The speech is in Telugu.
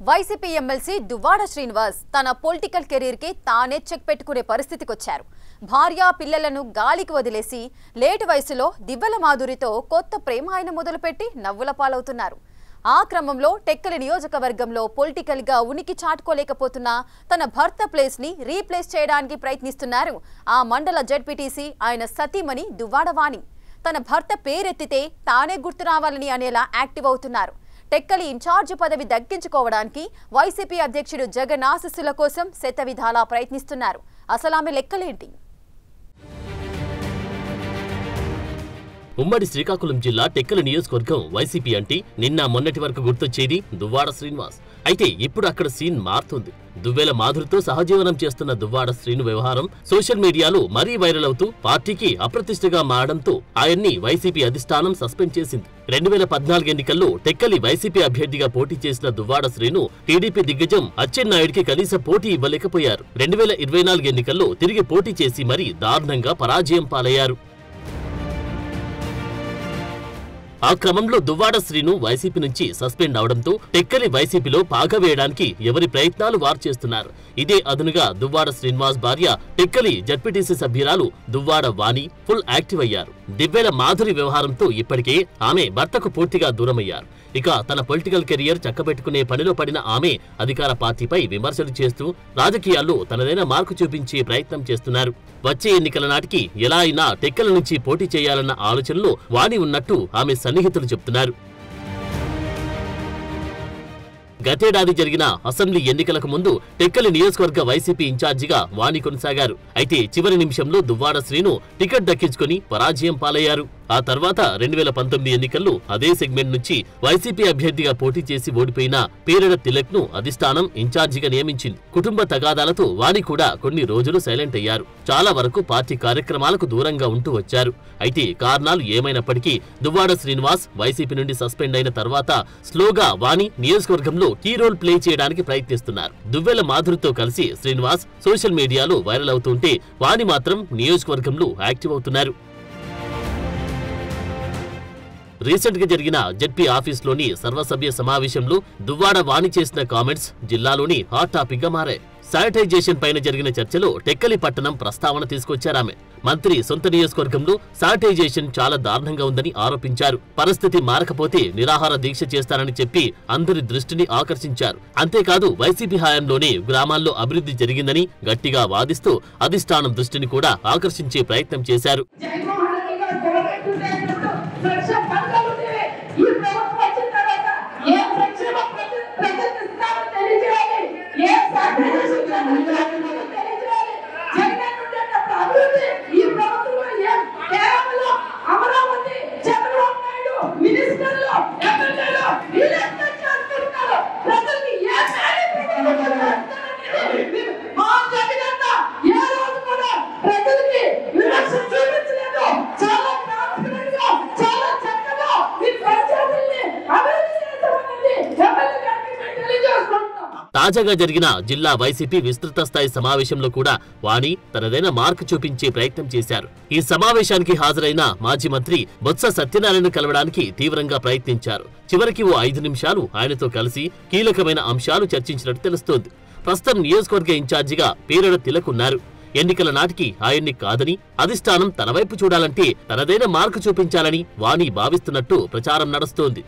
వైసీపీ ఎమ్మెల్సీ దువ్వాడ శ్రీనివాస్ తన పొలిటికల్ కెరీర్ కి తానే చెక్ పెట్టుకునే పరిస్థితికి వచ్చారు. భార్య పిల్లలను గాలికి వదిలేసి లేట్ వయసులో దివ్వెల మాధురితో కొత్త ప్రేమాయణ మొదలుపెట్టి నవ్వుల పాలవుతున్నారు. ఆ క్రమంలో టెక్కలి నియోజకవర్గంలో పొలిటికల్ గా ఉనికి చాటుకోలేకపోతున్న తన భర్త ప్లేస్ ని రీప్లేస్ చేయడానికి ప్రయత్నిస్తున్నారు ఆ మండల జెడ్పీటీసీ ఆయన సతీమణి దువ్వాడ వాణి. తన భర్త పేరెత్తితే తానే గుర్తు రావాలని అనేలా యాక్టివ్ అవుతున్నారు. టెక్కలి ఇన్ఛార్జ్ పదవి దక్కించుకోవడానికి వైసీపీ అధ్యక్షుడు జగన్ ఆశీస్సుల కోసం శతవిధాలా ప్రయత్నిస్తున్నారు. అసలు ఆమె లెక్కలేంటి? ఉమ్మడి శ్రీకాకుళం జిల్లా టెక్కలి నియోజకవర్గం వైసీపీ అంటే నిన్న మొన్నటి వరకు గుర్తొచ్చేది దువ్వాడ శ్రీనివాస్. అయితే ఇప్పుడు అక్కడ సీన్ మారుతుంది. దువ్వెల మాధురితో సహజీవనం చేస్తున్న దువ్వాడ శ్రీను వ్యవహారం సోషల్ మీడియాలో మరీ వైరల్ అవుతూ పార్టీకి అప్రతిష్టగా మారడంతో ఆయన్ని వైసీపీ అధిష్టానం సస్పెండ్ చేసింది. 2014 ఎన్నికల్లో టెక్కలి వైసీపీ అభ్యర్థిగా పోటీ చేసిన దువ్వాడ శ్రీను టీడీపీ దిగ్గజం అచ్చెన్నాయుడికి కనీస పోటీ ఇవ్వలేకపోయారు. 2024 ఎన్నికల్లో తిరిగి పోటీ చేసి మరీ దారుణంగా పరాజయం పాలయ్యారు. ఆ క్రమంలో దువ్వాడ శ్రీను వైసీపీ నుంచి సస్పెండ్ అవడంతో టెక్కలి వైసీపీలో పాగా వేయడానికి ఎవరి ప్రయత్నాలు వారు చేస్తున్నారు. ఇదే అదునుగా దువ్వాడ శ్రీనివాస్ భార్య టెక్కలి జడ్పీటీసీ సభ్యురాలు దువ్వాడ వాణి ఫుల్ యాక్టివ్ అయ్యారు. దివ్వెల మాధురి వ్యవహారంతో ఇప్పటికే ఆమె భర్తకు పూర్తిగా దూరమయ్యారు. ఇక తన పొలిటికల్ కెరియర్ చక్కబెట్టుకునే పనిలో పడిన ఆమె అధికార పార్టీపై విమర్శలు చేస్తూ రాజకీయాల్లో తనదైన మార్కు చూపించే ప్రయత్నం చేస్తున్నారు. వచ్చే ఎన్నికల నాటికి ఎలా అయినా టెక్కలి నుంచి పోటీ చేయాలన్న ఆలోచనలో వాణి ఉన్నట్టు ఆమె సన్నిహితులు చెబుతున్నారు. గతేడాది జరిగిన అసెంబ్లీ ఎన్నికలకు ముందు టెక్కలి నియోజకవర్గ వైసీపీ ఇన్ఛార్జిగా వాణి కొనసాగారు. అయితే చివరి నిమిషంలో దువ్వాడ శ్రీను టికెట్ దక్కించుకుని పరాజయం పాలయ్యారు. ఆ తర్వాత 2019 ఎన్నికల్లో అదే సెగ్మెంట్ నుంచి వైసీపీ అభ్యర్థిగా పోటీ చేసి ఓడిపోయిన పేరెడ తిలక్ ను అధిష్టానం ఇన్ఛార్జిగా నియమించింది. కుటుంబ తగాదాలతో వాణి కూడా కొన్ని రోజులు సైలెంట్ అయ్యారు. చాలా వరకు పార్టీ కార్యక్రమాలకు దూరంగా ఉంటూ వచ్చారు. అయితే కారణాలు ఏమైనప్పటికీ దువ్వాడ శ్రీనివాస్ వైసీపీ నుండి సస్పెండ్ అయిన తర్వాత స్లోగా వాణి నియోజకవర్గంలో కీ రోల్ ప్లే చేయడానికి ప్రయత్నిస్తున్నారు. దువ్వెల మాధురితో కలిసి శ్రీనివాస్ సోషల్ మీడియాలో వైరల్ అవుతుంటే వాణి మాత్రం నియోజకవర్గంలో యాక్టివ్ అవుతున్నారు. రీసెంట్ గా జరిగిన జెడ్పీ ఆఫీస్లోని సర్వసభ్య సమావేశంలో దువ్వాడ వాణి చేసిన కామెంట్స్ జిల్లాలోని హాట్ టాపిక్ గా మారాయి. శానిటైజేషన్ పైన జరిగిన చర్చలో టెక్కలి పట్టణం ప్రస్తావన తీసుకొచ్చారామె. మంత్రి సొంత నియోజకవర్గంలో శానిటైజేషన్ చాలా దారుణంగా ఉందని ఆరోపించారు. పరిస్థితి మారకపోతే నిరాహార దీక్ష చేస్తారని చెప్పి అందరి దృష్టిని ఆకర్షించారు. అంతేకాదు వైసీపీ హయాంలోనే గ్రామాల్లో అభివృద్ధి జరిగిందని గట్టిగా వాదిస్తూ అధిష్టానం దృష్టిని కూడా ఆకర్షించే ప్రయత్నం చేశారు. తాజాగా జరిగిన జిల్లా వైసీపీ విస్తృత స్థాయి సమావేశంలో కూడా వాణి తనదైన మార్కు చూపించే ప్రయత్నం చేశారు. ఈ సమావేశానికి హాజరైన మాజీ మంత్రి బొత్స సత్యనారాయణ కలవడానికి తీవ్రంగా ప్రయత్నించారు. చివరికి ఓ 5 నిమిషాలు ఆయనతో కలిసి కీలకమైన అంశాలు చర్చించినట్టు తెలుస్తోంది. ప్రస్తుతం నియోజకవర్గ ఇన్ఛార్జిగా పేరెడ తిలక్ ఉన్నారు. ఎన్నికల నాటికి ఆయన్ని కాదని అధిష్టానం తన వైపు చూడాలంటే తనదైన మార్కు చూపించాలని వాణి భావిస్తున్నట్టు ప్రచారం నడుస్తోంది.